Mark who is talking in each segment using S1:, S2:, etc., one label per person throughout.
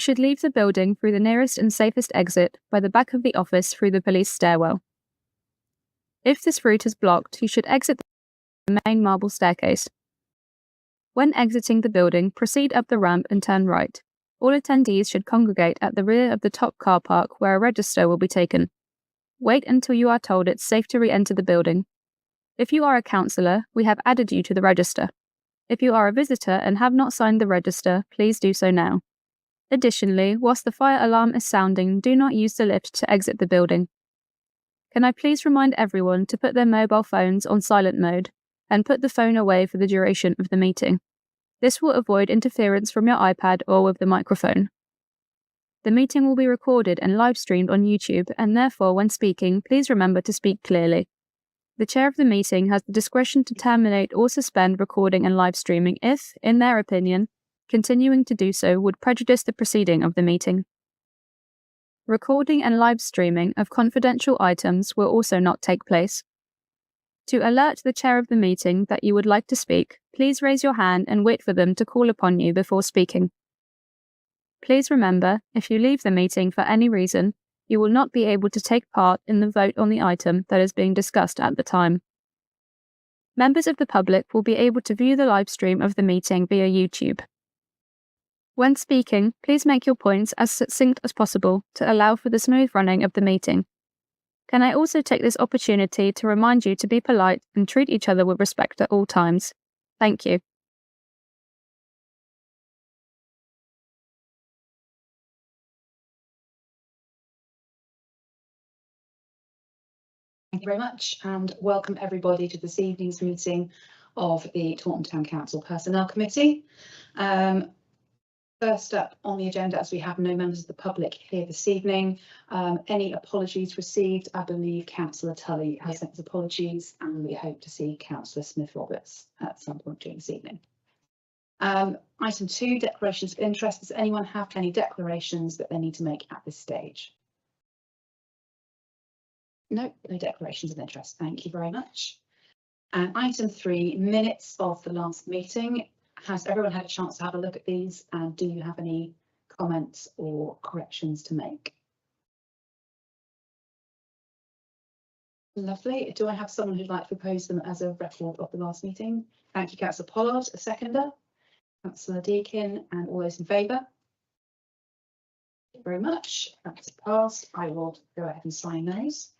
S1: should leave the building through the nearest and safest exit by the back of the office through the police stairwell. If this route is blocked, you should exit the main marble staircase. When exiting the building, proceed up the ramp and turn right. All attendees should congregate at the rear of the top car park where a register will be taken. Wait until you are told it's safe to re-enter the building. If you are a councillor, we have added you to the register. If you are a visitor and have not signed the register, please do so now. Additionally, whilst the fire alarm is sounding, do not use the lift to exit the building. Can I please remind everyone to put their mobile phones on silent mode and put the phone away for the duration of the meeting. This will avoid interference from your iPad or with the microphone. The meeting will be recorded and live streamed on YouTube, and therefore when speaking, please remember to speak clearly. The chair of the meeting has the discretion to terminate or suspend recording and live streaming if, in their opinion, continuing to do so would prejudice the proceeding of the meeting. Recording and live streaming of confidential items will also not take place. To alert the chair of the meeting that you would like to speak, please raise your hand and wait for them to call upon you before speaking. Please remember, if you leave the meeting for any reason, you will not be able to take part in the vote on the item that is being discussed at the time. Members of the public will be able to view the live stream of the meeting via YouTube. When speaking, please make your points as succinct as possible to allow for the smooth running of the meeting. Can I also take this opportunity to remind you to be polite and treat each other with respect at all times? Thank you.
S2: Thank you very much, and welcome everybody to this evening's meeting of the Taunton Town Council Personnel Committee. First up on the agenda, as we have no members of the public here this evening, any apologies received? I believe Councillor Tully has sent his apologies, and we hope to see Councillor Smith-Roberts at some point during this evening. Item 2, declarations of interest. Does anyone have any declarations that they need to make at this stage? No declarations of interest. Thank you very much. And item 3, minutes of the last meeting. Has everyone had a chance to have a look at these, and do you have any comments or corrections to make? Lovely. Do I have someone who'd like to propose them as a record of the last meeting? Thank you, Councillor Pollard. A seconder? Councillor Deane, and all those in favour? Thank you very much. That's passed. I will go ahead and sign those.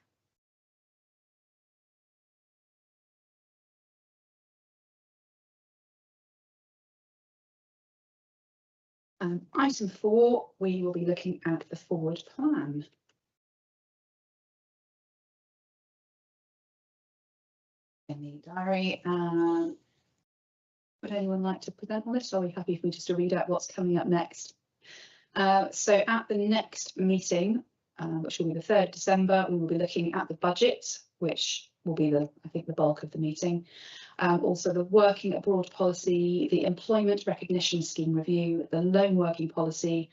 S2: Item 4, we will be looking at the forward plan. In the diary, would anyone like to present on this? Or are we happy for me just to read out what's coming up next? So at the next meeting, which will be the 3rd of December, we will be looking at the budget, which will be I think the bulk of the meeting. Also the working abroad policy, the employment recognition scheme review, the loan working policy,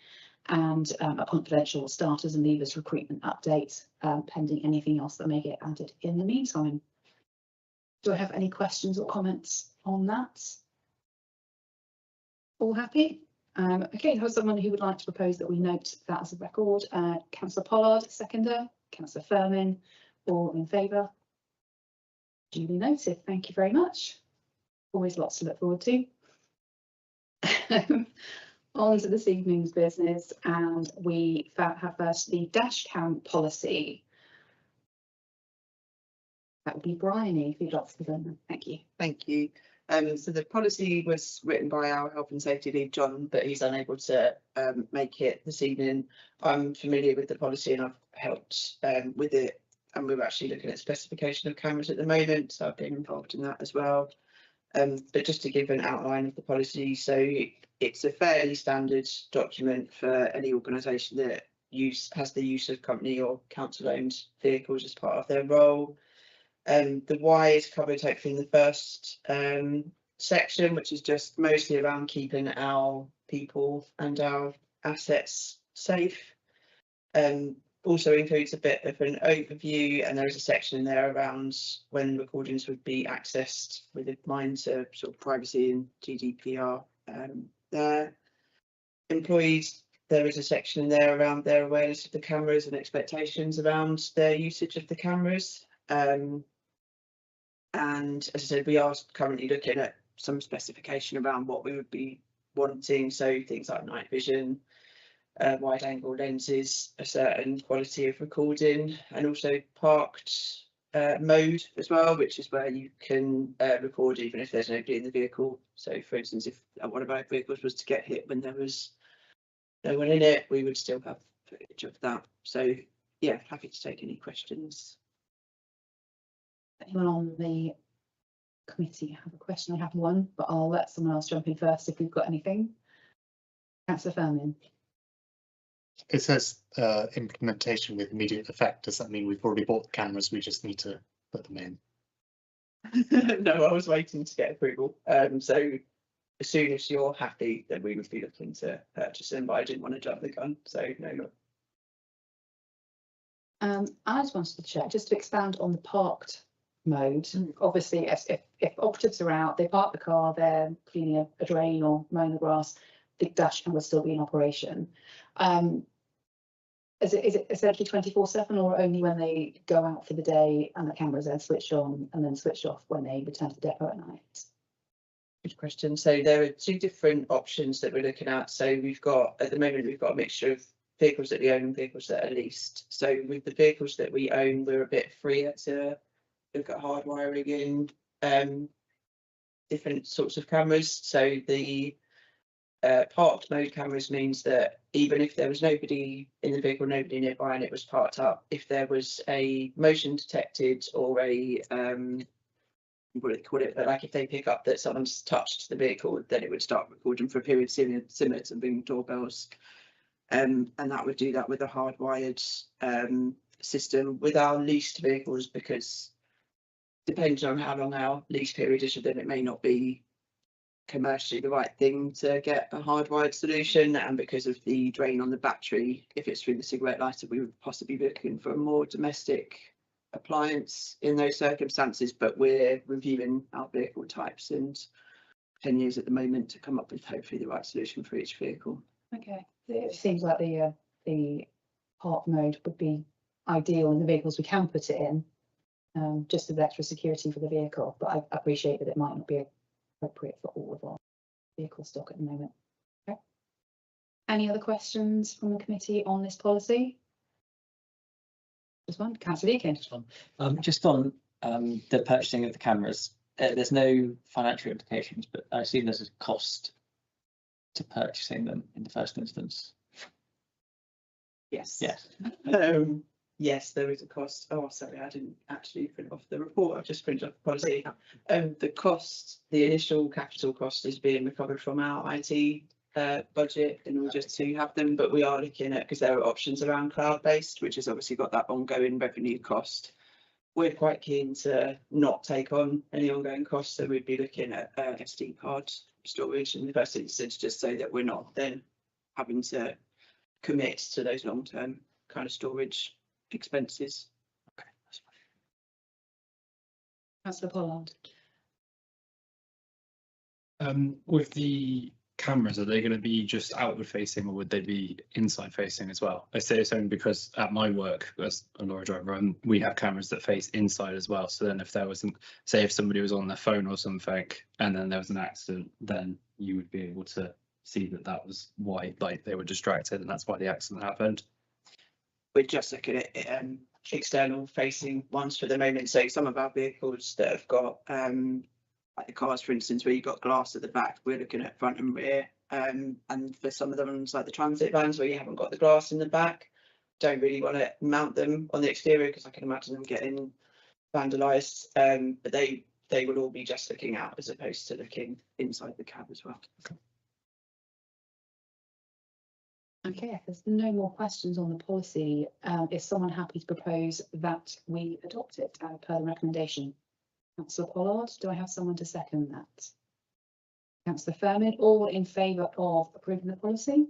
S2: and a confidential starters and leavers recruitment update, pending anything else that may get added in the meantime. Do I have any questions or comments on that? All happy? Okay, there's someone who would like to propose that we note that as a record. Councillor Pollard, seconder. Councillor Firmin, all in favour? Duly noted. Thank you very much. Always lots to look forward to. On to this evening's business, and we have first the dash cam policy. That would be Bryony, if you'd like to present them. Thank you.
S3: Thank you. So the policy was written by our health and safety lead, John, but he's unable to make it this evening. I'm familiar with the policy and I've helped with it, and we're actually looking at specification of cameras at the moment, so I've been involved in that as well. But just to give an outline of the policy, so it's a fairly standard document for any organisation that has the use of company or council-owned vehicles as part of their role. The why is covered hopefully in the first section, which is just mostly around keeping our people and our assets safe. Also includes a bit of an overview, and there is a section in there around when recordings would be accessed with a mind to sort of privacy and GDPR there. Employees there is a section in there around their awareness of the cameras and expectations around their usage of the cameras. And as I said, we are currently looking at some specification around what we would be wanting. So things like night vision, wide angle lenses, a certain quality of recording, and also parked mode as well, which is where you can record even if there's nobody in the vehicle. So for instance, if one of our vehicles was to get hit when there was no one in it, we would still have footage of that. So yeah, happy to take any questions.
S2: Anyone on the committee have a question? I have one, but I'll let someone else jump in first if we've got anything. Councillor Firmin.
S4: It says implementation with immediate effect. Does that mean we've already bought the cameras? We just need to put them in?
S3: No, I was waiting to get approval. So as soon as you're happy, then we would be looking to purchase them, but I didn't want to jump the gun. So no.
S2: I just wanted to check, just to expand on the parked mode. Obviously, if operatives are out, they park the car, they're cleaning a drain or mowing the grass, the dash cam will still be in operation. Is it essentially 24/7 or only when they go out for the day and the cameras then switched on and then switched off when they return to the depot at night?
S3: Good question. So there are two different options that we're looking at. So we've got, at the moment, we've got a mixture of vehicles that we own and vehicles that are leased. So with the vehicles that we own, we're a bit freer to look at hardwiring in different sorts of cameras. So the parked mode cameras means that even if there was nobody in the vehicle, nobody nearby, and it was parked up, if there was a motion detected or a what do they call it, but like if they pick up that someone's touched the vehicle, then it would start recording for a period similar to ring doorbells. And that would do that with a hardwired system. With our leased vehicles, because depending on how long our lease period is, then it may not be commercially the right thing to get a hardwired solution, and because of the drain on the battery, if it's through the cigarette lighter, we would possibly be looking for a more domestic appliance in those circumstances. But we're reviewing our vehicle types and 10 years at the moment to come up with hopefully the right solution for each vehicle.
S2: Okay, it seems like the park mode would be ideal in the vehicles we can put it in, just as extra security for the vehicle. But I appreciate that it might not be appropriate for all of our vehicle stock at the moment. Okay. Any other questions from the committee on this policy? Just one, Councillor Deane.
S5: Just on the purchasing of the cameras, there's no financial implications, but I assume there's a cost to purchasing them in the first instance.
S3: Yes.
S5: Yes.
S3: Yes, there is a cost. Oh, sorry, I didn't actually print off the report. I've just printed off the policy. The cost, the initial capital cost, is being recovered from our IT budget in order to have them, but we are looking at, because there are options around cloud-based, which has obviously got that ongoing revenue cost. We're quite keen to not take on any ongoing costs, so we'd be looking at SD card storage in the first instance, just so that we're not then having to commit to those long-term kind of storage expenses.
S5: Okay, that's fine.
S2: Councillor Pollard.
S6: With the cameras, are they going to be just outward facing or would they be inside facing as well? I say it's only because at my work as a lorry driver, we have cameras that face inside as well. So then if there was, say if somebody was on their phone or something and then there was an accident, then you would be able to see that that was why, like, they were distracted and that's why the accident happened.
S3: We're just looking at external facing ones for the moment. So some of our vehicles that have got like the cars, for instance, where you've got glass at the back, we're looking at front and rear. And for some of the ones like the transit vans where you haven't got the glass in the back, don't really want to mount them on the exterior because I can imagine them getting vandalised. But they will all be just looking out as opposed to looking inside the cab as well.
S2: Okay, if there's no more questions on the policy, is someone happy to propose that we adopt it per the recommendation? Councillor Pollard, do I have someone to second that? Councillor Firmin, all in favour of approving the policy?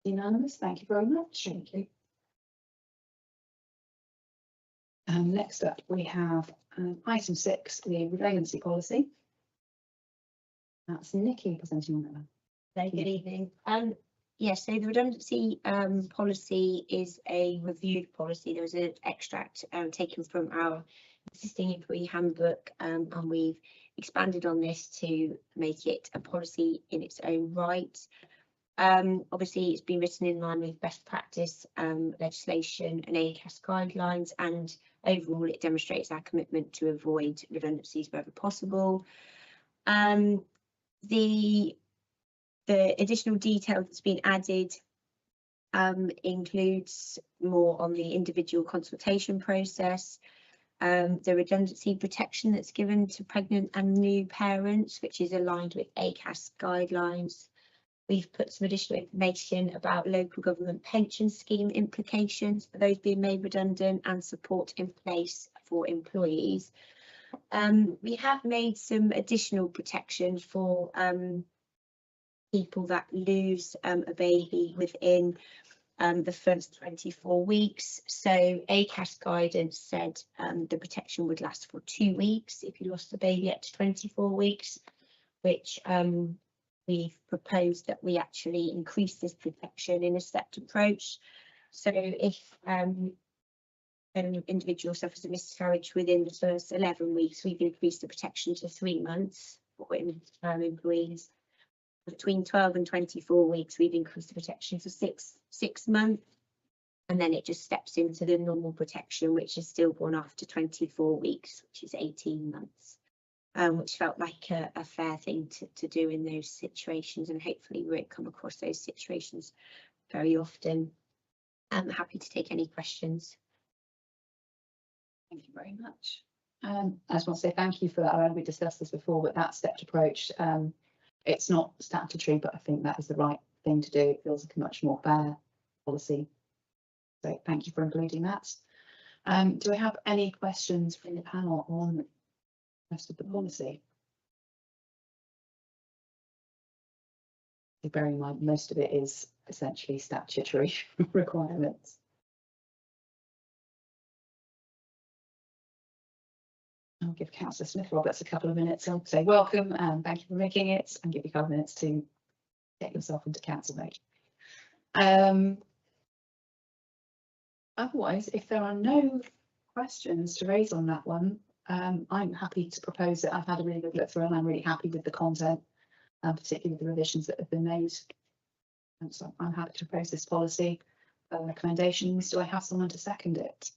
S2: Unanimous, thank you very much. Thank you. Next up, we have item 6, the redundancy policy. That's Nikki presenting on that.
S7: Good evening. Yes, so the redundancy policy is a reviewed policy. There was an extract taken from our existing employee handbook, and we've expanded on this to make it a policy in its own right. Obviously, it's been written in line with best practice legislation and ACAS guidelines, and overall it demonstrates our commitment to avoid redundancies wherever possible. The additional detail that's been added includes more on the individual consultation process, the redundancy protection that's given to pregnant and new parents, which is aligned with ACAS guidelines. We've put some additional information about local government pension scheme implications for those being made redundant and support in place for employees. We have made some additional protection for people that lose a baby within the first 24 weeks. So ACAS guidance said the protection would last for 2 weeks if you lost the baby up to 24 weeks, which we've proposed that we actually increase this protection in a stepped approach. So if an individual suffers a miscarriage within the first 11 weeks, we've increased the protection to 3 months for employees. Between 12 and 24 weeks, we've increased the protection for six months, and then it just steps into the normal protection, which is stillborn after 24 weeks, which is 18 months, which felt like a fair thing to do in those situations, and hopefully we won't come across those situations very often. I'm happy to take any questions.
S2: Thank you very much. I just want to say thank you for that. I know we discussed this before, but that stepped approach, it's not statutory, but I think that is the right thing to do. It feels like a much more fair policy. So thank you for including that. Do we have any questions from the panel on the rest of the policy? Bearing in mind, most of it is essentially statutory requirements. I'll give Councillor Smith-Roberts a couple of minutes. I'll say welcome and thank you for making it, and give you a couple of minutes to get yourself into council mode. Otherwise, if there are no questions to raise on that one, I'm happy to propose it. I've had a really good look through and I'm really happy with the content, particularly with the revisions that have been made. And so I'm happy to propose this policy. Recommendations, do I have someone to second it?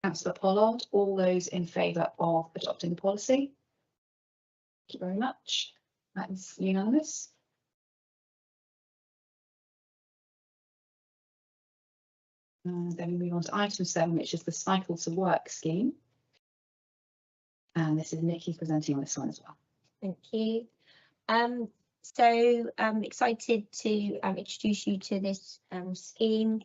S2: Councillor Pollard, all those in favour of adopting the policy? Thank you very much. That is unanimous. Then we move on to item 7, which is the Cycle to Work scheme. And this is Nikki presenting on this one as well.
S7: Thank you. So I'm excited to introduce you to this scheme.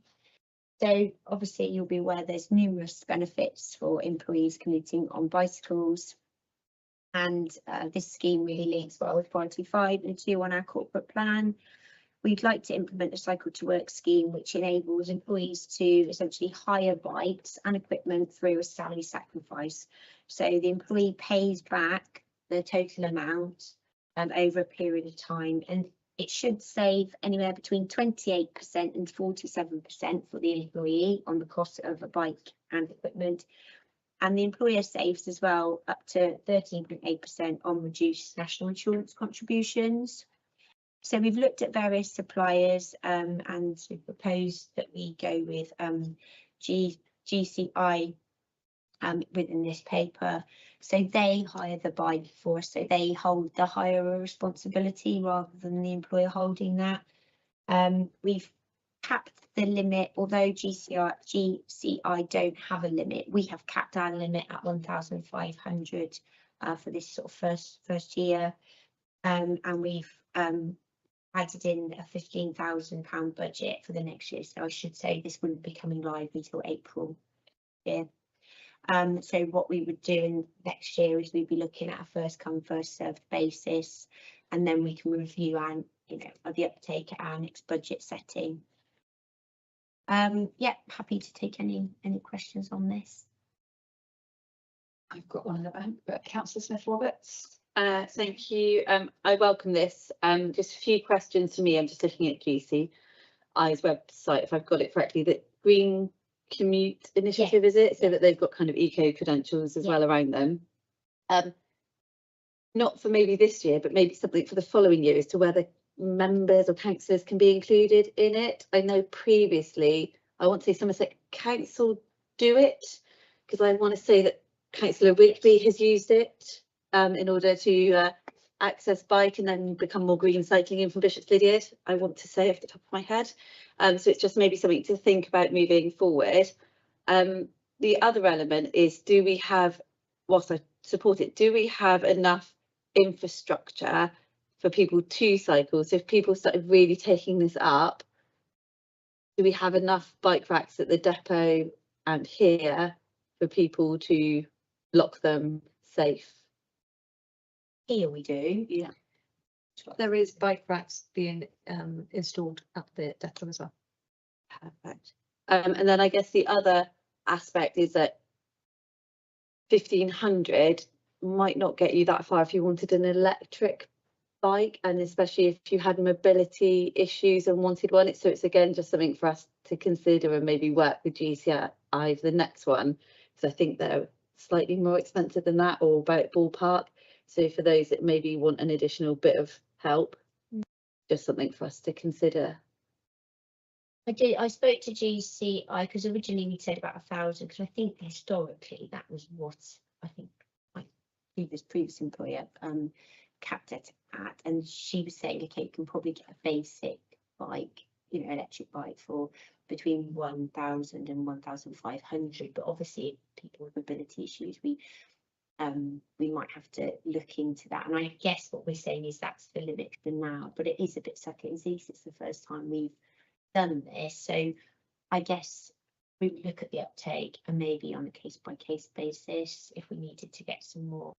S7: So obviously you'll be aware there's numerous benefits for employees commuting on bicycles, and this scheme really links well with priority 5 and 2 on our corporate plan. We'd like to implement a cycle to work scheme which enables employees to essentially hire bikes and equipment through a salary sacrifice. So the employee pays back the total amount over a period of time, and it should save anywhere between 28% and 47% for the employee on the cost of a bike and equipment. And the employer saves as well up to 13.8% on reduced national insurance contributions. So we've looked at various suppliers and we've proposed that we go with GCI within this paper. So they hire the bike for us, so they hold the hire responsibility rather than the employer holding that. We've capped the limit, although GCI don't have a limit, we have capped our limit at 1,500 for this sort of first year, and we've added in a £15,000 budget for the next year. So I should say this wouldn't be coming live until April. Yeah. So what we would do in next year is we'd be looking at a first come first served basis, and then we can review our, the uptake at our next budget setting. Yeah, happy to take any questions on this.
S2: I've got one in the bank, but Councillor Smith-Roberts.
S8: Thank you. I welcome this. Just a few questions for me. I'm just looking at GCI's website, if I've got it correctly, that Green Commute Initiative, is it? So that they've got kind of eco credentials as well around them. Not for maybe this year, but maybe something for the following year as to whether members or councillors can be included in it. I know previously, I want to say Somerset Council do it, because I want to say that Councillor Rigby has used it in order to access bike and then become more green cycling in from Bishop's Lydiard, I want to say off the top of my head. So it's just maybe something to think about moving forward. The other element is, do we have, whilst I support it, do we have enough infrastructure for people to cycle? So if people started really taking this up, do we have enough bike racks at the depot and here for people to lock them safe?
S7: Here we do.
S8: Yeah.
S9: There is bike racks being installed at the depot as well.
S8: Perfect. And then I guess the other aspect is that 1,500 might not get you that far if you wanted an electric bike, and especially if you had mobility issues and wanted one. So it's again just something for us to consider and maybe work with GCI for the next one, because I think they're slightly more expensive than that, or about ballpark. So for those that maybe want an additional bit of help, just something for us to consider.
S7: I spoke to GCI because originally we said about 1,000, because I think historically that was what I think my previous employer capped it at, and she was saying, okay, you can probably get a basic bike, you know, electric bike for between 1,000 and 1,500, but obviously people with mobility issues, we might have to look into that. And I guess what we're saying is that's the limit for now, but it is a bit suck it and see. It's the first time we've done this, so I guess we would look at the uptake and maybe on a case by case basis if we needed to get some more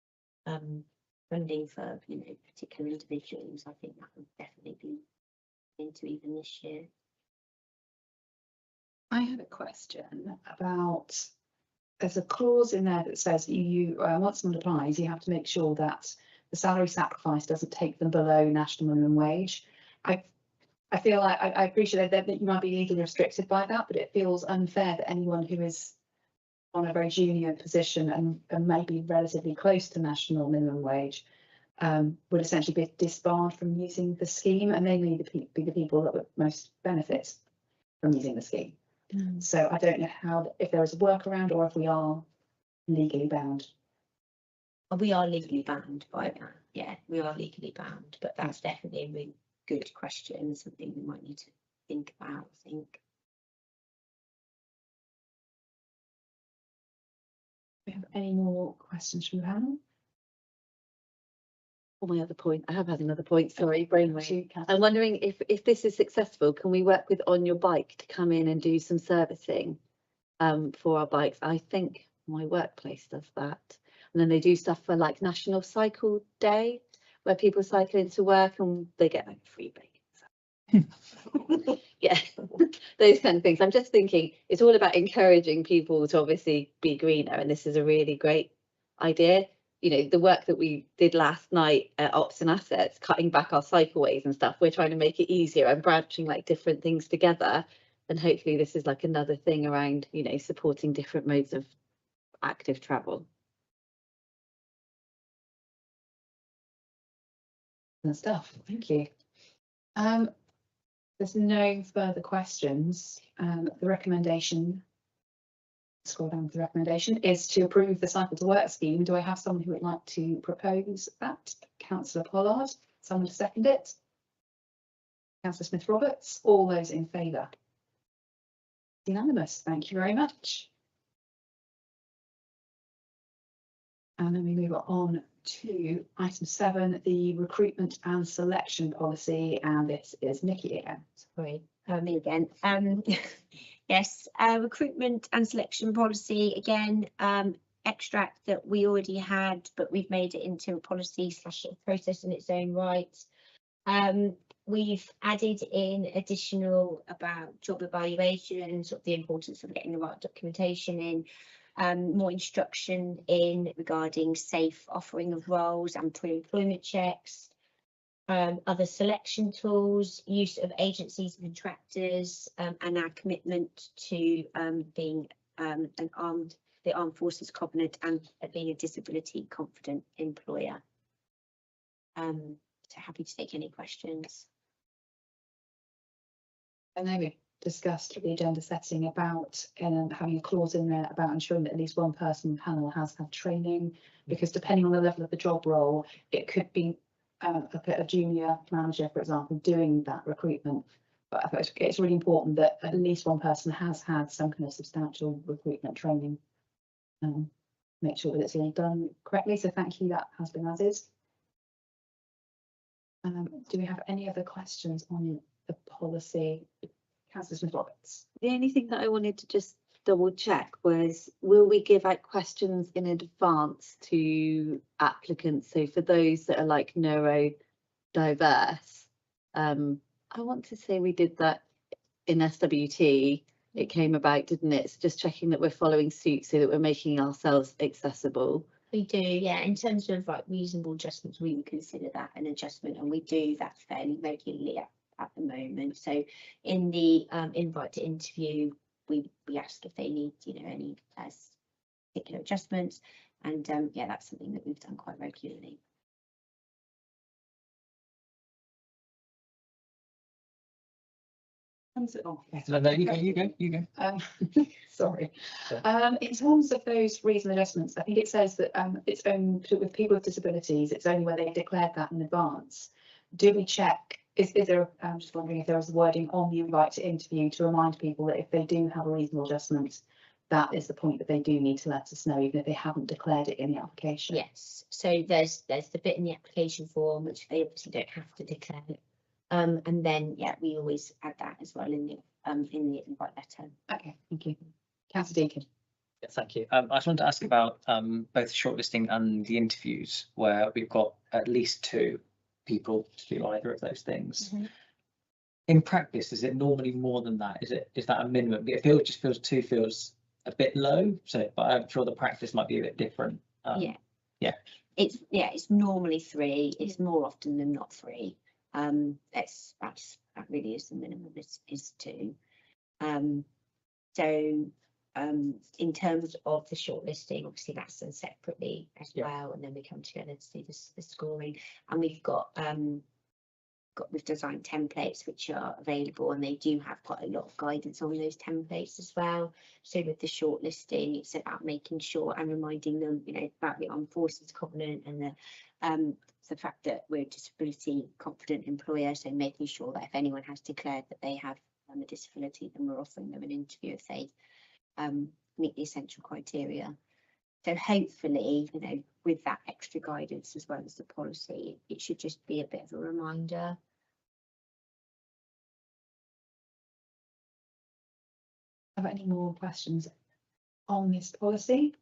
S7: funding for, you know, particular individuals. I think that would definitely be into even this year.
S2: I have a question about, there's a clause in there that says you once someone applies, you have to make sure that the salary sacrifice doesn't take them below national minimum wage. I feel like I appreciate that you might be legally restricted by that, but it feels unfair that anyone who is on a very junior position and maybe relatively close to national minimum wage would essentially be disbarred from using the scheme, and they may be the people that would most benefit from using the scheme. So I don't know how, if there is a workaround or if we are legally bound.
S7: We are legally bound by that. Yeah, we are legally bound, but that's definitely a really good question, something we might need to think about, I think.
S2: Do we have any more questions from the panel?
S8: Oh, my other point, I have had another point, sorry, brainwave. I'm wondering if this is successful, can we work with On Your Bike to come in and do some servicing for our bikes? I think my workplace does that. And then they do stuff for like National Cycle Day, where people cycle into work and they get like free bacon. Yeah, those kind of things. I'm just thinking it's all about encouraging people to obviously be greener, and this is a really great idea. You know, the work that we did last night at Ops and Assets, cutting back our cycleways and stuff, we're trying to make it easier and branching like different things together. And hopefully this is like another thing around, you know, supporting different modes of active travel.
S2: And stuff. Thank you. There's no further questions. The recommendation, scroll down to the recommendation, is to approve the cycle to work scheme. Do I have someone who would like to propose that? Councillor Pollard, someone to second it? Councillor Smith-Roberts, all those in favour? Unanimous, thank you very much. And then we move on to item 7, the recruitment and selection policy, and this is Nikki again.
S7: Sorry, me again. Yes, recruitment and selection policy again, extract that we already had, but we've made it into a policy / process in its own right. We've added in additional about job evaluation and sort of the importance of getting the right documentation in. more instruction in regarding safe offering of roles and pre-employment checks. Other selection tools, use of agencies and contractors, and our commitment to being the Armed Forces Covenant and being a disability confident employer. So happy to take any questions.
S2: I know we discussed the agenda setting about having a clause in there about ensuring that at least one person on the panel has had training, because depending on the level of the job role, it could be a junior manager, for example, doing that recruitment. But I thought it's really important that at least one person has had some kind of substantial recruitment training. Make sure that it's all done correctly. So thank you, that has been added. Do we have any other questions on the policy? Councillor Smith-Roberts.
S8: The only thing that I wanted to just double check was, will we give out questions in advance to applicants? So for those that are like neurodiverse, I want to say we did that in SWT. It came about, didn't it? So just checking that we're following suit so that we're making ourselves accessible.
S7: We do, yeah. In terms of like reasonable adjustments, we would consider that an adjustment, and we do that fairly regularly at the moment. So in the invite to interview, we ask if they need, you know, any particular adjustments, and yeah, that's something that we've done quite regularly.
S2: Oh, yes.
S5: No, you go.
S2: Sorry.
S5: Yeah.
S2: In terms of those reasonable adjustments, I think it says that it's only with people with disabilities, it's only where they've declared that in advance. Do we check? Is there? I'm just wondering if there was wording on the invite to interview to remind people that if they do have a reasonable adjustment, that is the point that they do need to let us know, even if they haven't declared it in the application.
S7: Yes. So there's the bit in the application form which they obviously don't have to declare. And then yeah, we always add that as well in the invite letter.
S2: Okay, thank you. Councillor Deacon.
S5: Yeah, thank you. I just wanted to ask about both shortlisting and the interviews, where we've got at least 2 people to do either of those things.
S7: Mm-hmm.
S5: In practice, is it normally more than that? Is that a minimum? It just feels 2 feels a bit low. So, but I'm sure the practice might be a bit different. Yeah.
S7: It's normally 3. It's more often than not 3. That really is the minimum. Is 2. So in terms of the shortlisting, obviously that's done separately as well, and then we come together to do the scoring. And we've designed templates which are available, and they do have quite a lot of guidance on those templates as well. So with the shortlisting, it's about making sure and reminding them, you know, about the Armed Forces Covenant and the fact that we're a disability confident employer. So making sure that if anyone has declared that they have a disability, then we're offering them an interview if they meet the essential criteria. So hopefully, you know, with that extra guidance as well as the policy, it should just be a bit of a reminder.
S2: Have any more questions on this policy?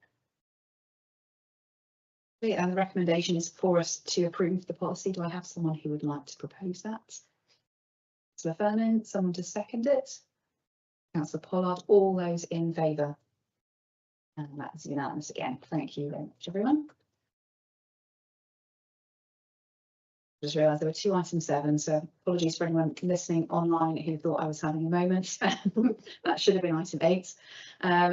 S2: And the recommendation is for us to approve the policy. Do I have someone who would like to propose that? Councillor Furman, someone to second it? Councillor Pollard, all those in favour? And that's unanimous again. Thank you very much, everyone. Just realised there were 2 items 7, so apologies for anyone listening online who thought I was having a moment. That should have been item 8.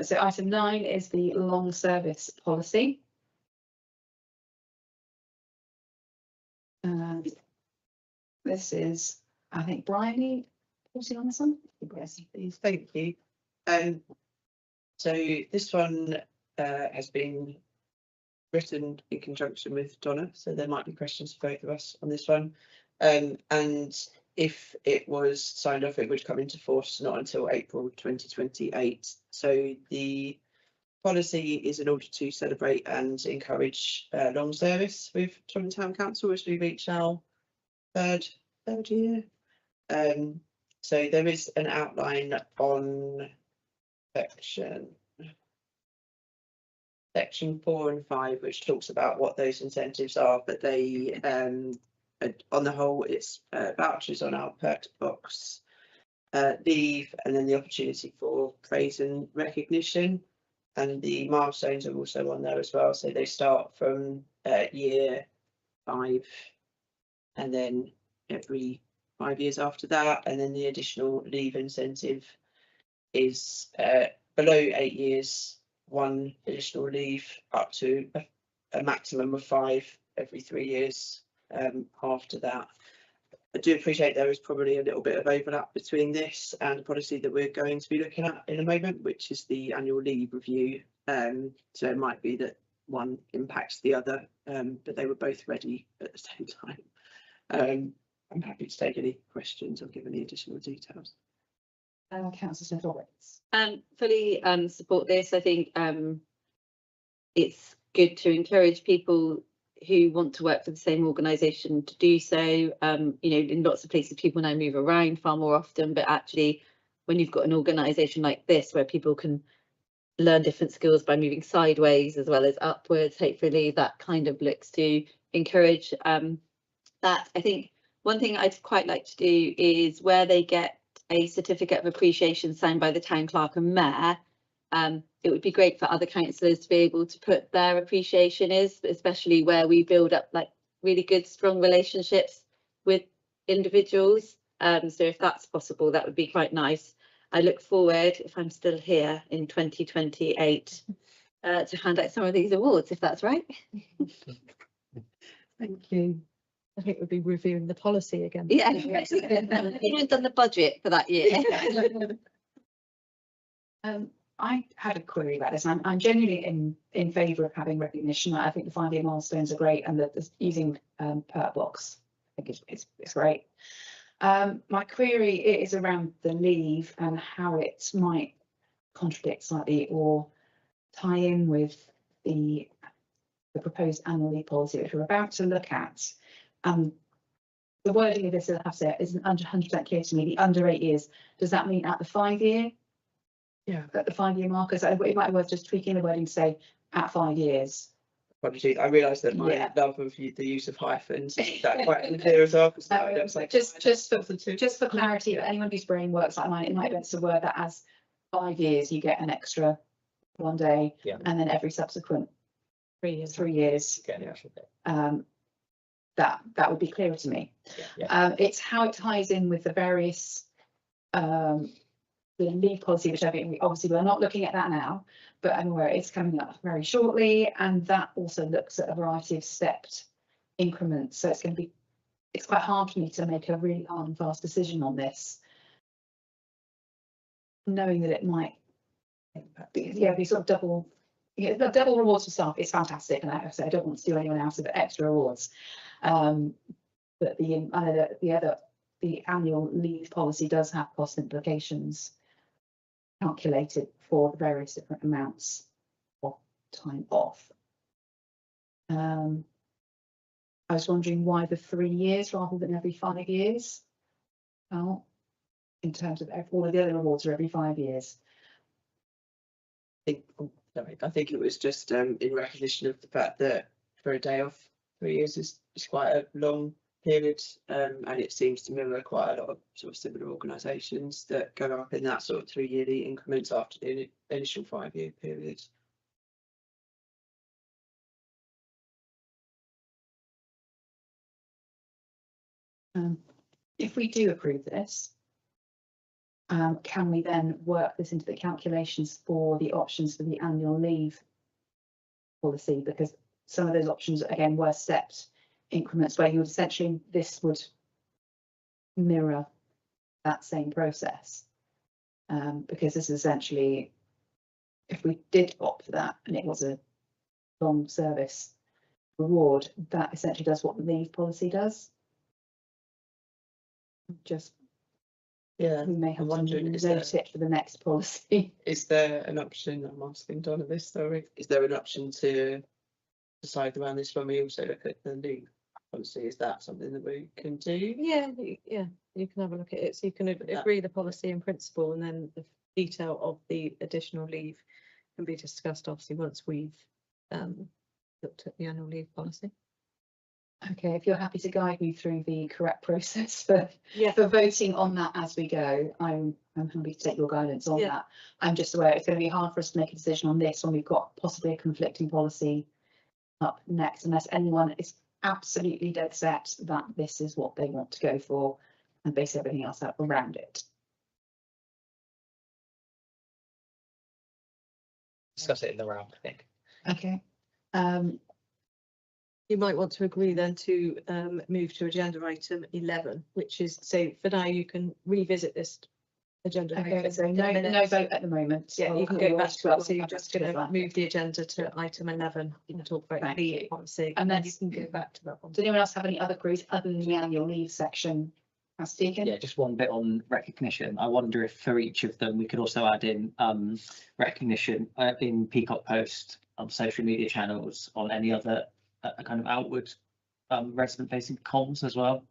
S2: So item 9 is the long service policy. This is, I think, Brian, pausing on this one.
S3: Yes, please, thank you. So this one has been written in conjunction with Donna, so there might be questions for both of us on this one. And if it was signed off, it would come into force not until April 2028. So the policy is in order to celebrate and encourage long service with Taunton Town Council, as we reach our third year. So there is an outline on section 4 and 5, which talks about what those incentives are, but they on the whole, it's vouchers on our perks box, leave, and then the opportunity for praise and recognition. And the milestones are also on there as well. So they start from year 5 and then every 5 years after that. And then the additional leave incentive is below 8 years, 1 additional leave, up to a maximum of 5 every 3 years after that. I do appreciate there is probably a little bit of overlap between this and the policy that we're going to be looking at in a moment, which is the annual leave review. So it might be that one impacts the other, but they were both ready at the same time. I'm happy to take any questions or give any additional details.
S2: Councillor Smith-Roberts.
S8: Fully support this. I think it's good to encourage people who want to work for the same organisation to do so. You know, in lots of places people now move around far more often, but actually when you've got an organisation like this where people can learn different skills by moving sideways as well as upwards, hopefully that kind of looks to encourage that. I think one thing I'd quite like to do is where they get a certificate of appreciation signed by the town clerk and mayor, it would be great for other councillors to be able to put their appreciation is, especially where we build up like really good, strong relationships with individuals. So if that's possible, that would be quite nice. I look forward, if I'm still here in 2028, to hand out some of these awards, if that's right.
S9: Thank you. I think we'll be reviewing the policy again.
S8: Yeah, you haven't done the budget for that year.
S2: I had a query about this. I'm genuinely in favour of having recognition. I think the 5-year milestones are great, and the using perk blocks, I think it's great. My query is around the leave and how it might contradict slightly or tie in with the proposed annual leave policy, which we're about to look at. The wording of this, I have to say, isn't 100% clear to me. The under 8 years, does that mean at the 5-year?
S3: Yeah.
S2: At the 5-year marker, so it might be worth just tweaking the wording to say at 5 years.
S3: Apologies, I realised that my love of the use of hyphens is that quite unclear as well. Because like
S2: just for clarity, for anyone whose brain works like mine, it might be better to word that as 5 years you get an extra 1 day, and then every subsequent 3 years. That would be clearer to me. It's how it ties in with the various the leave policy, which I think we're not looking at that now, but I'm aware it's coming up very shortly, and that also looks at a variety of stepped increments. So it's quite hard for me to make a really hard and fast decision on this, knowing that it might be sort of double. The double rewards for staff is fantastic, and I don't want to do anyone else with extra rewards. But the annual leave policy does have cost implications calculated for the various different amounts of time off. I was wondering why the 3 years rather than every 5 years. Well, in terms of all of the other rewards are every 5 years.
S3: I think it was just in recognition of the fact that for a day off, 3 years is quite a long period, and it seems to mirror quite a lot of sort of similar organisations that go up in that sort of 3 yearly increments after the initial 5-year period.
S2: If we do approve this, can we then work this into the calculations for the options for the annual leave policy? Because some of those options, again, were stepped increments where you would essentially, this would mirror that same process. Because this is essentially, if we did opt for that and it was a long service reward, that essentially does what the leave policy does. Just we may have to note it for the next policy.
S3: Is there an option? I'm asking Donna this, sorry. Is there an option to decide around this when we also look at the leave policy? Is that something that we can do?
S9: Yeah, you can have a look at it. So you can agree the policy in principle, and then the detail of the additional leave can be discussed obviously once we've looked at the annual leave policy.
S2: Okay, if you're happy to guide me through the correct process for
S9: Yeah.
S2: for voting on that as we go, I'm happy to take your guidance on
S9: Yeah.
S2: that. I'm just aware it's going to be hard for us to make a decision on this when we've got possibly a conflicting policy up next, unless anyone is absolutely dead set that this is what they want to go for and base everything else up around it.
S5: Discuss it in the round, I think.
S2: Okay.
S9: You might want to agree then to move to agenda item 11, which is, so for now you can revisit this agenda.
S2: Okay,
S9: item
S2: so
S9: in
S2: no
S9: minutes.
S2: vote at the moment.
S9: Yeah, you
S2: We'll
S9: can
S2: come
S9: go back
S2: to
S9: to
S2: it.
S9: it, so you're
S2: We'll
S9: just
S2: come
S9: going
S2: back
S9: to move the agenda to item 11 and talk about
S2: Thank
S9: the
S2: you.
S9: policy,
S2: And
S9: and then you
S2: then-
S9: can go back to that one.
S2: Does anyone else have any other queries other than the annual leave section? Speaking.
S5: Yeah, just one bit on recognition. I wonder if for each of them, we could also add in recognition in Peacock Post, on social media channels, on any other kind of outward resident facing comms as well.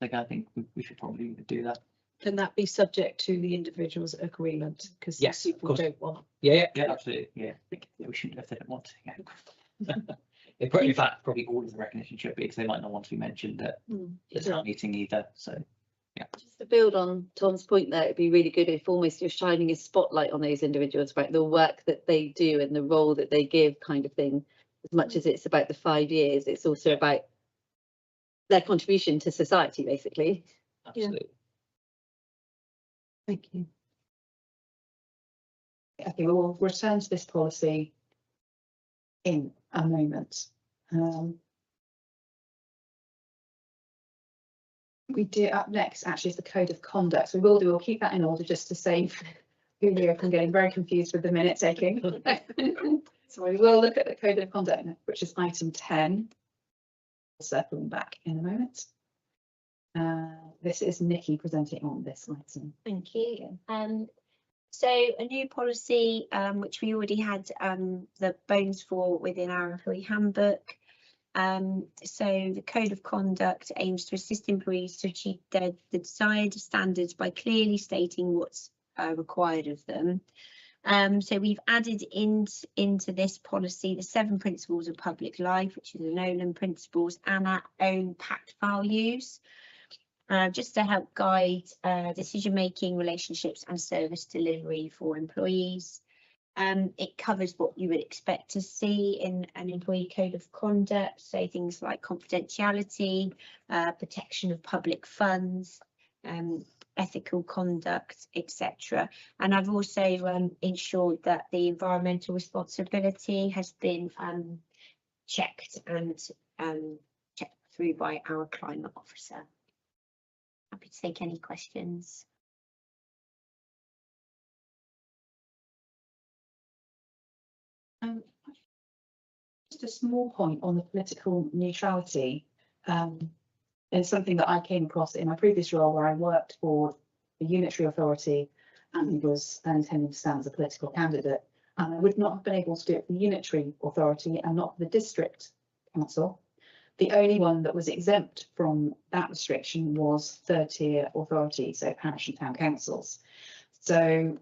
S5: Like, I think we should probably do that.
S9: Can that be subject to the individual's agreement? Because
S5: Yes, of
S9: people
S5: course.
S9: don't want.
S5: Yeah, absolutely. Yeah, we shouldn't if they don't want to. Yeah. In fact, probably all of the recognition should be, because they might not want to be mentioned at the town meeting either. So
S8: Just to build on Tom's point there, it'd be really good if almost you're shining a spotlight on those individuals, right? The work that they do and the role that they give, kind of thing. As much as it's about the 5 years, it's also about their contribution to society, basically.
S5: absolutely.
S9: Thank you.
S2: Okay, we'll return to this policy in a moment. We do up next actually is the code of conduct. So we'll keep that in order just to save Julia from getting very confused with the minute taking. So we will look at the code of conduct, which is item 10. Circling back in a moment. This is Nikki presenting on this item.
S7: Thank you. So a new policy, which we already had the bones for within our employee handbook. So the code of conduct aims to assist employees to achieve the desired standards by clearly stating what's required of them. So we've added into this policy the 7 principles of public life, which is the Nolan principles, and our own pact values, just to help guide decision-making, relationships and service delivery for employees. It covers what you would expect to see in an employee code of conduct, so things like confidentiality, protection of public funds, ethical conduct, etc. And I've also ensured that the environmental responsibility has been checked and checked through by our climate officer. Happy to take any questions.
S2: Just a small point on the political neutrality. It's something that I came across in my previous role where I worked for the unitary authority and was intending to stand as a political candidate. And I would not have been able to do it for the unitary authority and not for the district council. The only one that was exempt from that restriction was third-tier authority, so parish and town councils. So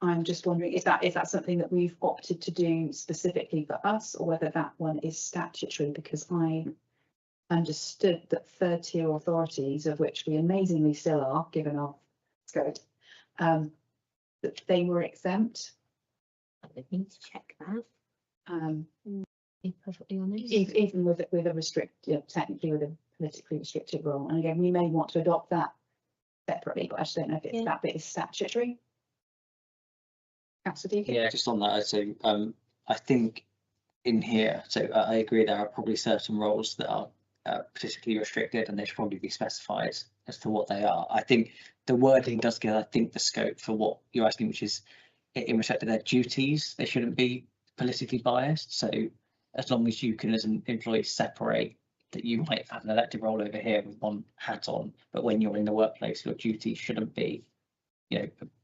S2: I'm just wondering, is that something that we've opted to do specifically for us, or whether that one is statutory? Because I understood that third-tier authorities, of which we amazingly still are, given our scope, that they were exempt.
S7: I need to check that. Be perfectly honest.
S2: Even with a restricted, technically with a politically restricted role. And again, we may want to adopt that separately, but I just don't know if it's that bit is statutory. Councillor Deacon?
S5: Yeah, just on that, so I think in here, so I agree there are probably certain roles that are particularly restricted, and they should probably be specified as to what they are. I think the wording does give, I think, the scope for what you're asking, which is in respect to their duties, they shouldn't be politically biased. So as long as you can, as an employee, separate that you might have an elected role over here with one hat on, but when you're in the workplace, your duties shouldn't be,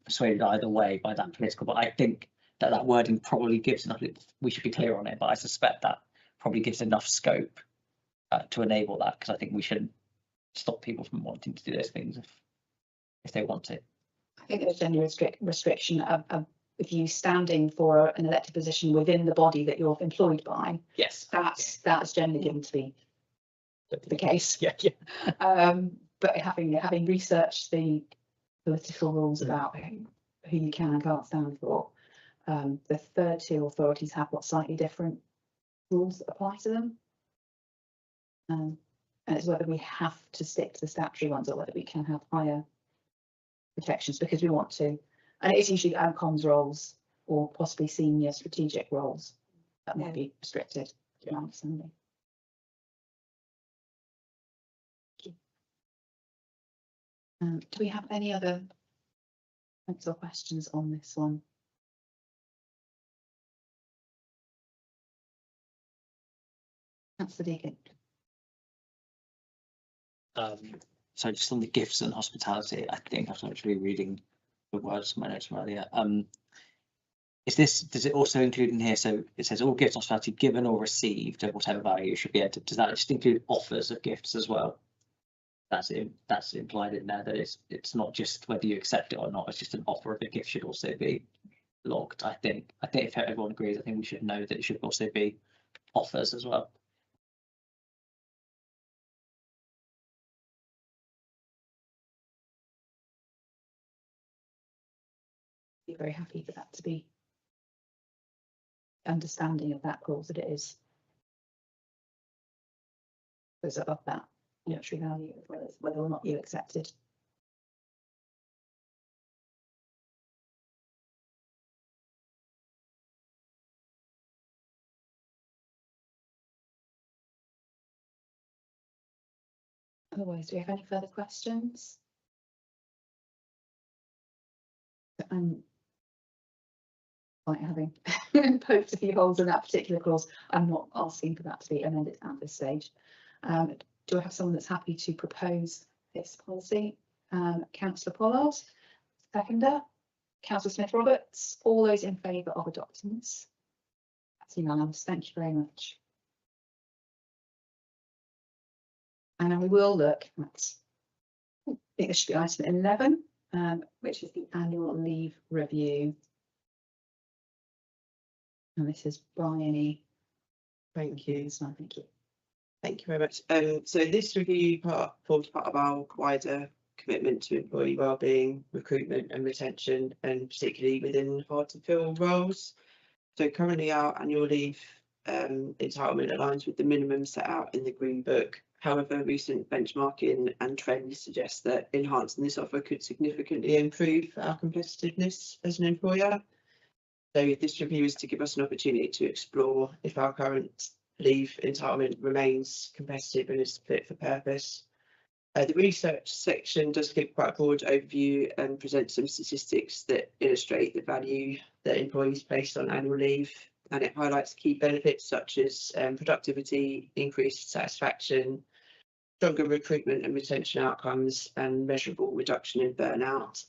S5: persuaded either way by that political. But I think that wording probably gives enough. We should be clear on it, but I suspect that probably gives enough scope to enable that, because I think we shouldn't stop people from wanting to do those things if they want to.
S2: I think there's generally restriction of you standing for an elected position within the body that you're employed by.
S5: Yes,
S2: That's generally given to be the case.
S6: Yeah, yeah.
S2: But having researched the political rules about who you can and can't stand for, the third tier authorities have got slightly different rules that apply to them. And it's whether we have to stick to the statutory ones or whether we can have higher protections because we want to. And it's usually outcomes roles or possibly senior strategic roles that might be restricted.
S6: Yeah.
S2: My understanding. Do we have any other comments or questions on this one? Councillor Deane.
S5: So just on the gifts and hospitality, I think I was actually reading the words from my notes from earlier. Does it also include in here? So it says all gifts and hospitality given or received of whatever value should be entered. Does that just include offers of gifts as well? That's implied in there, that it's not just whether you accept it or not, it's just an offer of a gift should also be logged. I think if everyone agrees, I think we should know that it should also be offers as well.
S2: Be very happy for that to be understanding of that clause that it is goes above that monetary value as well as whether or not you accept it. Otherwise, do we have any further questions? Like having poked a few holes in that particular clause, I'm not asking for that to be amended at this stage. Do I have someone that's happy to propose this policy? Councillor Pollard, seconder. Councillor Smith-Roberts, all those in favour of adopting this? That's unanimous. Thank you very much. And then we will look at, I think this should be item 11, which is the annual leave review. And this is Bryony.
S3: Thank you.
S2: So thank you.
S3: Thank you very much. So this review forms part of our wider commitment to employee wellbeing, recruitment and retention, and particularly within hard to fill roles. So currently our annual leave entitlement aligns with the minimum set out in the Green Book. However, recent benchmarking and trends suggest that enhancing this offer could significantly improve our competitiveness as an employer. So this review is to give us an opportunity to explore if our current leave entitlement remains competitive and is fit for purpose. The research section does give quite a broad overview and present some statistics that illustrate the value that employees place on annual leave, and it highlights key benefits such as productivity, increased satisfaction, stronger recruitment and retention outcomes, and measurable reduction in burnout.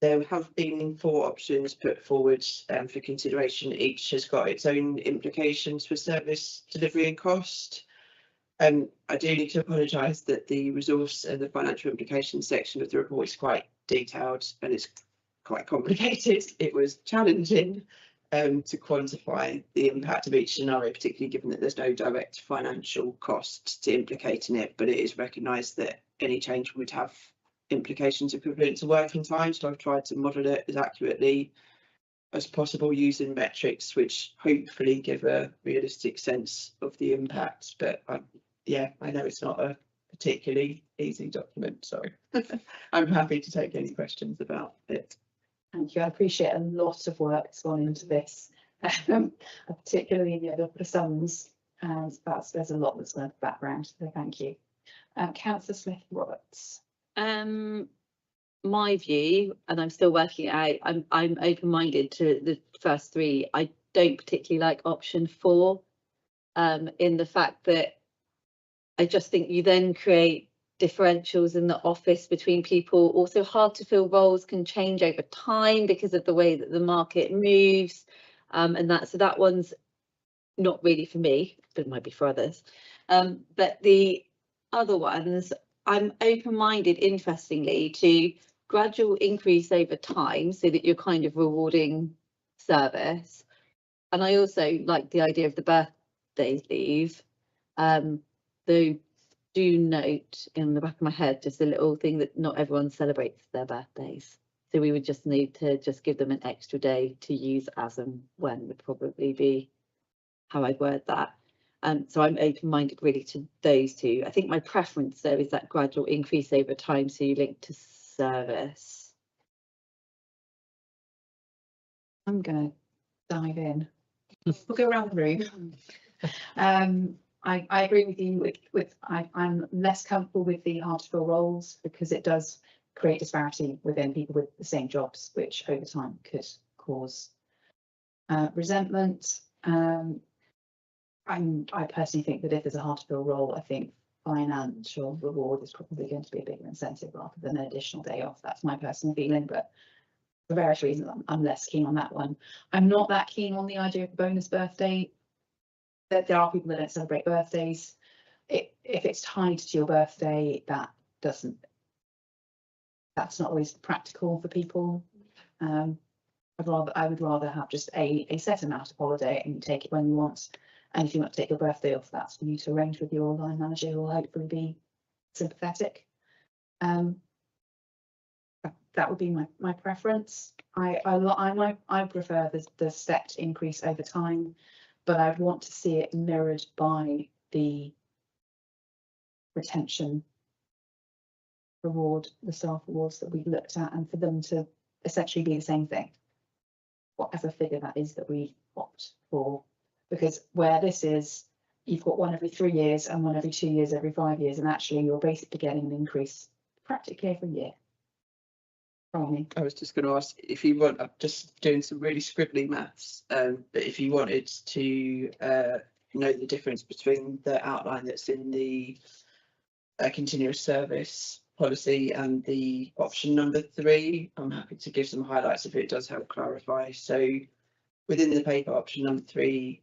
S3: There have been 4 options put forward for consideration. Each has got its own implications for service delivery and cost. I do need to apologise that the resource and the financial implications section of the report is quite detailed and it's quite complicated. It was challenging to quantify the impact of each scenario, particularly given that there's no direct financial cost to implicating it, but it is recognised that any change would have implications equivalent to working time. So I've tried to model it as accurately as possible using metrics which hopefully give a realistic sense of the impact. But yeah, I know it's not a particularly easy document, so I'm happy to take any questions about it.
S2: Thank you. I appreciate a lot of work that's gone into this, particularly the sums, and there's a lot that's worth background. So thank you. Councillor Smith-Roberts.
S8: My view, and I'm still working out, I'm open-minded to the first 3. I don't particularly like option 4, in the fact that I just think you then create differentials in the office between people. Also, hard to fill roles can change over time because of the way that the market moves, and that one's not really for me, but it might be for others. But the other ones, I'm open-minded, interestingly, to gradual increase over time so that you're kind of rewarding service. And I also like the idea of the birthday leave, though do note in the back of my head just a little thing that not everyone celebrates their birthdays. So we would just need to just give them an extra day to use as and when would probably be how I'd word that. So I'm open-minded really to those two. I think my preference though is that gradual increase over time, so you link to service.
S2: I'm gonna dive in. We'll go around the room. I agree with you I'm less comfortable with the hard to fill roles because it does create disparity within people with the same jobs, which over time could cause resentment. I personally think that if there's a hard to fill role, I think financial reward is probably going to be a bigger incentive rather than an additional day off. That's my personal feeling, but for various reasons, I'm less keen on that one. I'm not that keen on the idea of bonus birthday. That there are people that don't celebrate birthdays. If it's tied to your birthday, that's not always practical for people. I would rather have just a set amount of holiday and you take it when you want. And if you want to take your birthday off, that's for you to arrange with your line manager, who will hopefully be sympathetic. That would be my preference. I prefer the stepped increase over time, but I'd want to see it mirrored by the retention reward, the staff awards that we've looked at, and for them to essentially be the same thing, whatever figure that is that we opt for. Because where this is, you've got one every 3 years and one every 2 years, every 5 years, and actually you're basically getting an increase practically every year. Right.
S3: I was just going to ask if you want, I'm just doing some really scribbly maths, but if you wanted to know the difference between the outline that's in the continuous service policy and the option number 3, I'm happy to give some highlights if it does help clarify. So within the paper, option number 3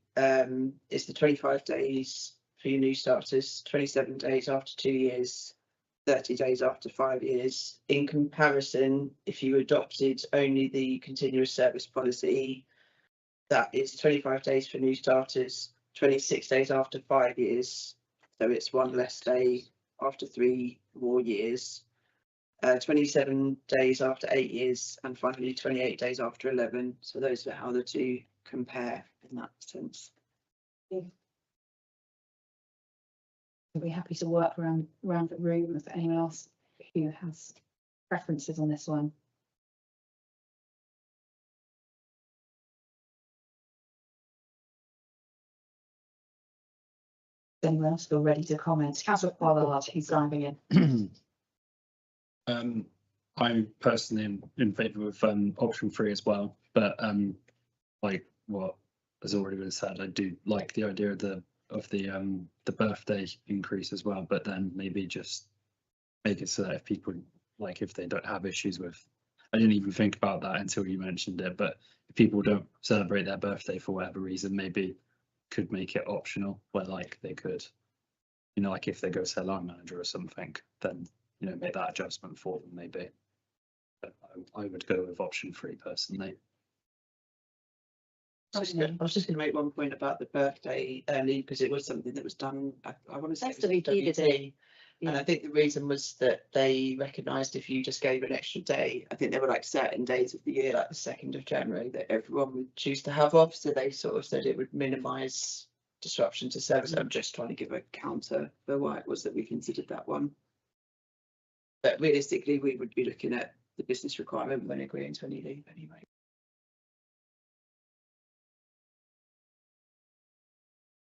S3: is the 25 days for your new starters, 27 days after 2 years, 30 days after 5 years. In comparison, if you adopted only the continuous service policy, that is 25 days for new starters, 26 days after 5 years, so it's 1 less day after 3 more years, 27 days after 8 years, and finally 28 days after 11. So those are how the two compare in that sense.
S2: I'd be happy to work around the room if anyone else who has preferences on this one. Does anyone else feel ready to comment? Councillor Pollard, who's diving in.
S6: I'm personally in favour of option 3 as well, but like what has already been said, I do like the idea of the birthday increase as well, but then maybe just make it so that if people, like, if they don't have issues with, I didn't even think about that until you mentioned it, but if people don't celebrate their birthday for whatever reason, maybe could make it optional, where like they could, you know, like if they go to their line manager or something, then, you know, make that adjustment for them maybe. But I would go with option 3 personally.
S3: I was just going to make one point about the birthday leave, because it was something that was done, I want to say it was WT. And I think the reason was that they recognised if you just gave an extra day, I think there were like certain days of the year, like the 2nd of January, that everyone would choose to have off. So they sort of said it would minimise disruption to service. I'm just trying to give a counter for why it was that we considered that one. But realistically, we would be looking at the business requirement when agreeing to any leave anyway.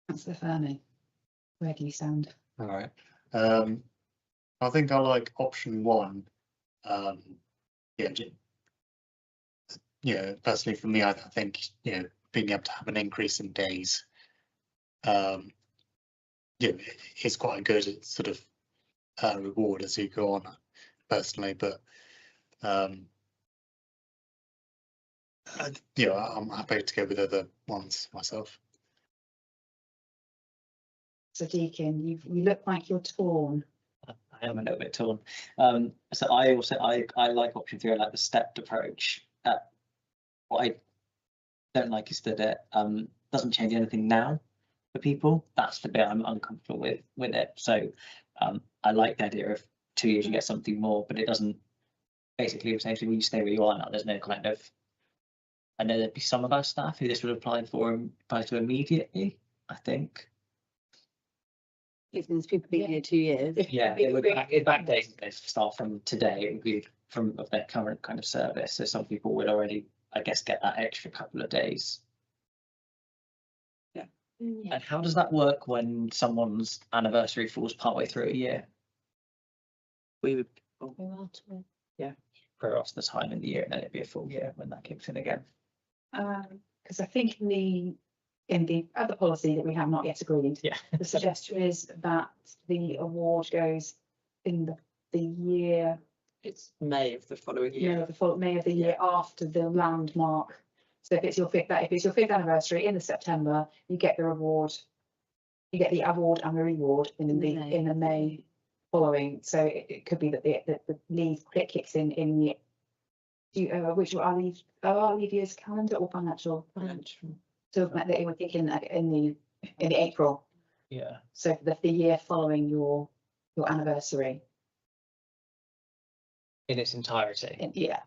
S2: Councillor Fernie, where do you stand?
S4: All right. I think I like option 1. Yeah, personally for me, I think, you know, being able to have an increase in days, is quite a good sort of reward as you go on, personally. But I'm happy to go with other ones myself.
S2: So Deacon, you look like you're torn.
S5: I am a little bit torn. So I like option 3. I like the stepped approach. What I don't like is that it doesn't change anything now. for people. That's the bit I'm uncomfortable with it. So I like the idea of 2 years you get something more, but it doesn't basically essentially when you stay where you are now, there's no kind of. I know there'd be some of our staff who this would apply to immediately, I think.
S8: Even as people being here 2 years.
S5: Yeah, it would backdate this start from today, it would be from of their current kind of service. So some people would already, I guess, get that extra couple of days.
S7: Yeah.
S5: And how does that work when someone's anniversary falls partway through a year?
S3: We would,
S5: For us, the time in the year, and then it'd be a full year when that kicks in again.
S2: Because I think in the other policy that we have not yet agreed,
S5: Yeah.
S2: the suggestion is that the award goes in the year,
S3: it's May of the following year.
S2: May of the year after the landmark. So if it's your fifth anniversary in the September, you get the award. You get the award and the reward in the May following. So it could be that the leave kicks in the which are leave years calendar or financial. So that it would kick in the April.
S5: Yeah.
S2: So the year following your anniversary.
S5: In its entirety.
S2: Yeah.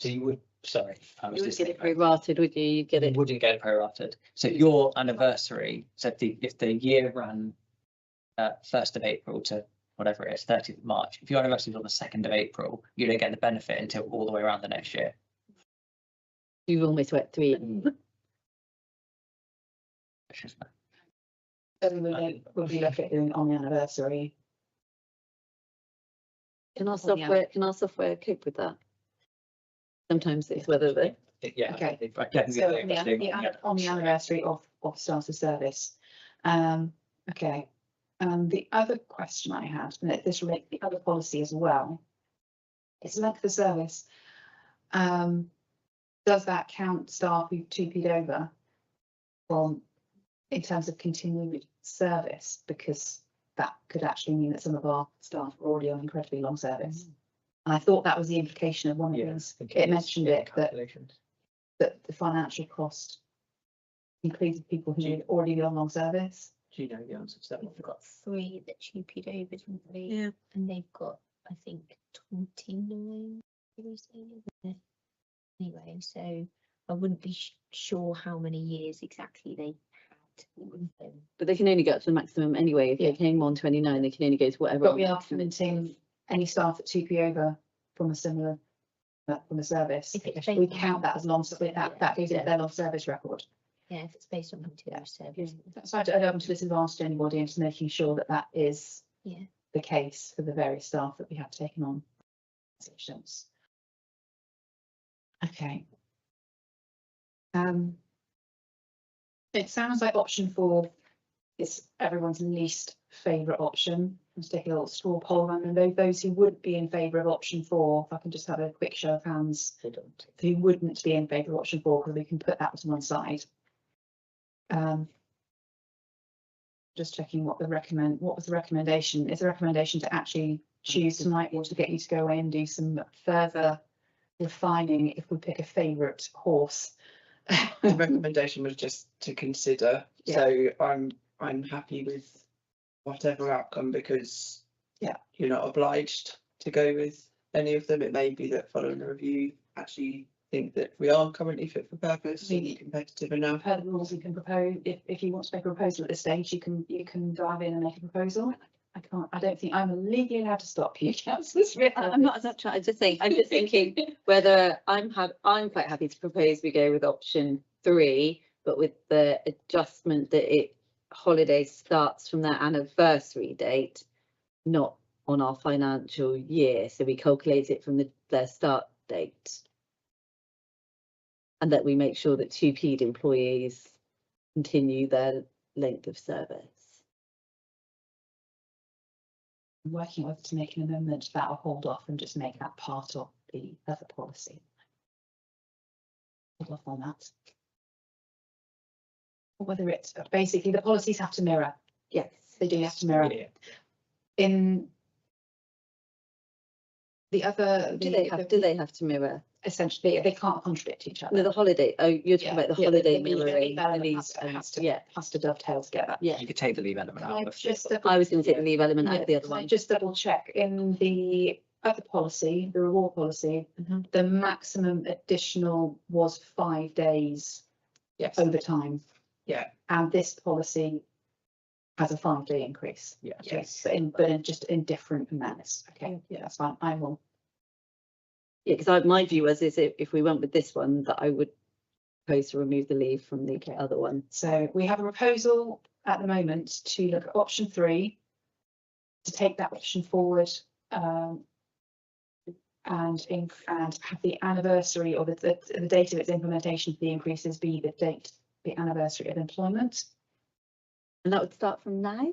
S5: So you would, sorry, I was
S8: You would
S5: just
S8: get it
S5: thinking,
S8: prorated, would you? You'd get
S5: you
S8: it.
S5: wouldn't get it prorated. So your anniversary, so if the year ran 1st of April to whatever it is, 30th of March, if your anniversary was on the 2nd of April, you don't get the benefit until all the way around the next year.
S8: You've almost worked 3 years.
S5: Which is
S2: So we'll be looking at doing on the anniversary.
S8: Can our
S2: On the
S8: software cope with that? Sometimes it's whether they.
S5: yeah.
S2: Okay.
S5: I definitely
S2: So
S5: think that's doing it.
S2: on the anniversary of start of service. Okay. The other question I had, and this relates to the other policy as well, is length of service. Does that count staff who've 2P'd over from in terms of continued service? Because that could actually mean that some of our staff are already on incredibly long service. And I thought that was the implication of one of these. It mentioned it that the financial cost included people who had already been on long service.
S5: Do you know the answer to that one?
S7: We've got 3 that TP'd over, didn't we?
S9: Yeah.
S7: And they've got, I think, 29. Anyway, so I wouldn't be sure how many years exactly they had.
S8: But they can only go up to the maximum anyway. If they came on 29, they can only go to whatever.
S2: But we are commenting any staff at 2P over from a similar from a service.
S7: If it's
S2: We
S7: based on-
S2: count that as long service. That goes into their long service record.
S7: Yeah, if it's based on continuous service.
S2: So I don't want to disadvantage anybody into making sure that that is
S7: Yeah.
S2: the case for the various staff that we have taken on. Positions. Okay. It sounds like option 4 is everyone's least favourite option. Let's take a little straw poll around and those who would be in favour of option 4, if I can just have a quick show of hands who wouldn't be in favour of option 4, because we can put that to one side. Just checking what was the recommendation? Is the recommendation to actually choose tonight or to get you to go away and do some further refining if we pick a favourite horse?
S3: The recommendation was just to consider,
S2: Yeah.
S3: so I'm happy with whatever outcome, because you're not obliged to go with any of them. It may be that following the review actually think that we are currently fit for purpose and competitive enough.
S2: Per the rules, you can propose if you want to make a proposal at this stage, you can dive in and make a proposal. I don't think I'm legally allowed to stop you, Councillor Smith.
S8: I'm not trying. I'm just thinking whether I'm quite happy to propose we go with option 3, but with the adjustment that holiday starts from their anniversary date, not on our financial year. So we calculate it from their start date. And that we make sure that 2P'd employees continue their length of service.
S2: I'm working whether to make an amendment to that or hold off and just make that part of the other policy. Hold off on that. Or whether it's basically the policies have to mirror.
S8: Yes.
S2: They do have to mirror.
S5: Yeah.
S2: In the other,
S8: Do they have to mirror?
S2: essentially, they can't contradict each
S8: No,
S2: other.
S8: the holiday, oh, you're talking
S2: Yeah,
S8: about the
S2: yeah,
S8: holiday
S2: leave
S8: mirroring, the
S2: element
S8: leave,
S2: has to dovetail together.
S8: yeah.
S5: You could take the leave element
S2: Can
S5: out
S2: I
S5: of.
S2: just
S8: I was going to take the leave element out of the other
S2: Can I
S8: one.
S2: just double check in the other policy, the reward policy,
S8: Mhm.
S2: the maximum additional was 5 days
S3: Yes,
S2: overtime,
S3: yeah,
S2: and this policy has a 5-day increase.
S5: Yeah.
S3: yes.
S2: But in just in different amounts. Okay, yeah, that's fine. I will.
S8: Yeah, because my view was is if we went with this one, that I would propose to remove the leave from the other one.
S2: So we have a proposal at the moment to look at option 3, to take that option forward, and have the anniversary or the date of its implementation for the increases be the anniversary of employment.
S8: And that would start from now?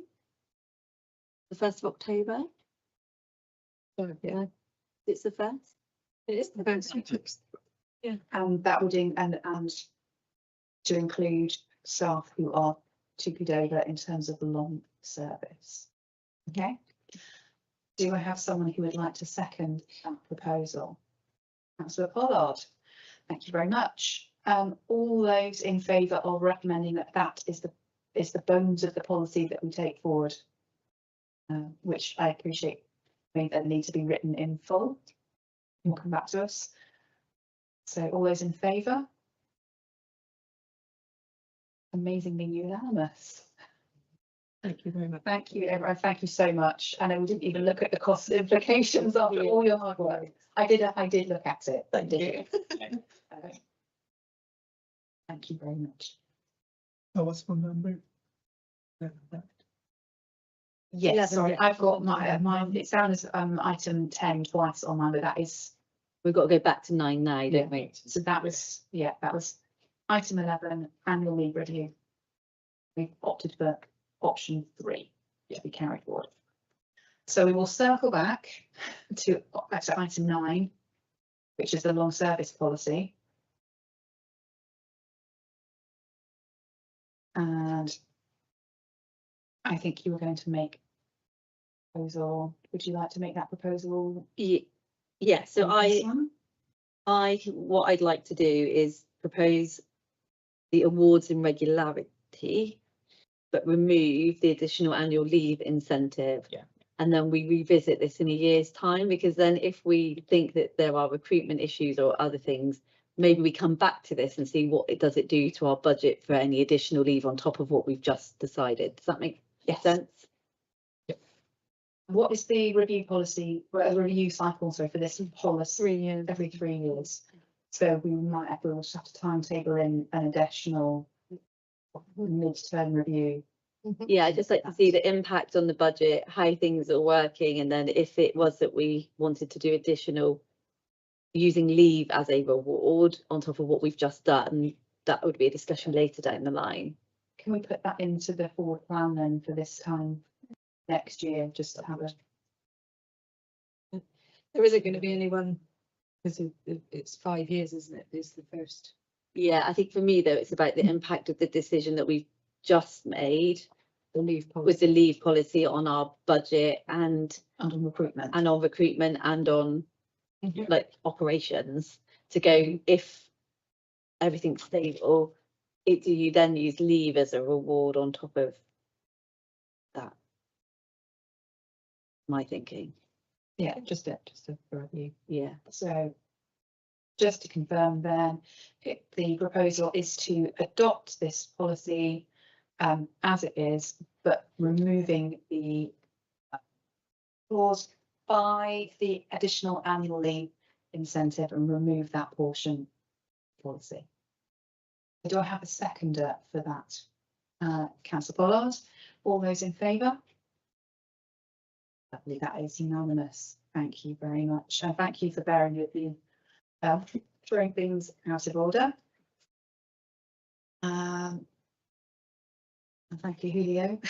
S8: The 1st of October?
S9: Yeah,
S8: It's the 1st?
S9: it is the first.
S2: And that would and to include staff who are TP'd over in terms of long service. Okay. Do I have someone who would like to second that proposal? Councillor Pollard, thank you very much. All those in favour of recommending that is the bones of the policy that we take forward, which I appreciate may then need to be written in full. We'll come back to us. So all those in favour? Amazingly unanimous.
S9: Thank you very much.
S2: Thank you, everyone. Thank you so much. And I didn't even look at the cost implications after all your hard work. I did look at it. I did. Thank you very much.
S3: Oh, what's my number?
S2: Yes,
S8: 11,
S2: sorry,
S8: yeah.
S2: I've got mine. It's down as item 10 twice on mine, but that is,
S8: We've got to go back to 9 now, don't we?
S2: so that was item 11, annual leave review. We've opted for option 3 to be carried forward. So we will circle back to item 9, which is the long service policy. And I think you were going to make a proposal. Would you like to make that proposal?
S8: Yeah, so
S2: on this one?
S8: what I'd like to do is propose the awards in regularity, but remove the additional annual leave incentive.
S5: Yeah.
S8: And then we revisit this in a year's time, because then if we think that there are recruitment issues or other things, maybe we come back to this and see what it does it do to our budget for any additional leave on top of what we've just decided. Does that make sense?
S2: What is the review policy, review cycle, sorry, for this policy?
S9: 3 years.
S2: Every 3 years. So we'll just have to timetable in an additional mid-term review.
S8: Yeah, I'd just like to see the impact on the budget, how things are working, and then if it was that we wanted to do additional using leave as a reward on top of what we've just done, that would be a discussion later down the line.
S2: Can we put that into the forward plan then for this time next year, just to have a.
S9: There isn't going to be anyone, because it's 5 years, isn't it? Is the first.
S8: Yeah, I think for me though, it's about the impact of the decision that we've just made
S9: The leave policy.
S8: with the leave policy on our budget and
S2: Under recruitment.
S8: on recruitment and on
S9: Mhm.
S8: like operations, to go, if everything's stable, do you then use leave as a reward on top of that? My thinking,
S2: Yeah, just a review.
S8: yeah.
S2: So just to confirm then, the proposal is to adopt this policy as it is, but removing the clause by the additional annual leave incentive and remove that portion policy. Do I have a seconder for that? Councillor Pollard, all those in favour? Lovely, that is unanimous. Thank you very much. And thank you for bearing with me, throwing things out of order. And thank you, Julio.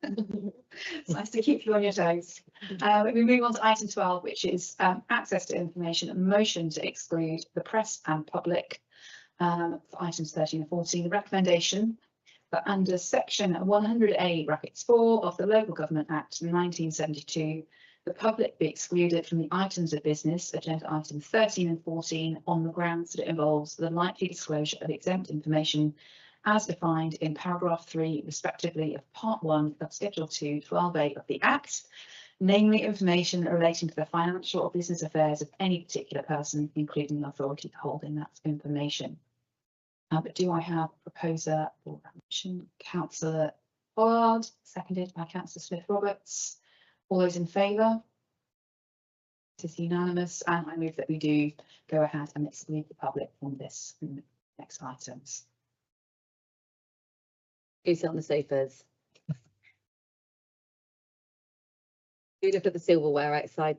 S2: It's nice to keep you on your toes. We move on to item 12, which is access to information and motion to exclude the press and public. For items 13 and 14, the recommendation that under section 100A (4) of the Local Government Act 1972, The public be excluded from the items of business, agenda item 13 and 14, on the grounds that it involves the likely disclosure of exempt information as defined in paragraph 3, respectively, of part 1 of Schedule 2, 12A of the Act, namely information relating to the financial or business affairs of any particular person, including the authority holding that information. But do I have a proposer for that motion? Councillor Pollard, seconded by Councillor Smith-Roberts. All those in favour? It is unanimous, and I move that we do go ahead and exclude the public from this next items.
S8: Who's on the sofas? You look at the silverware outside there.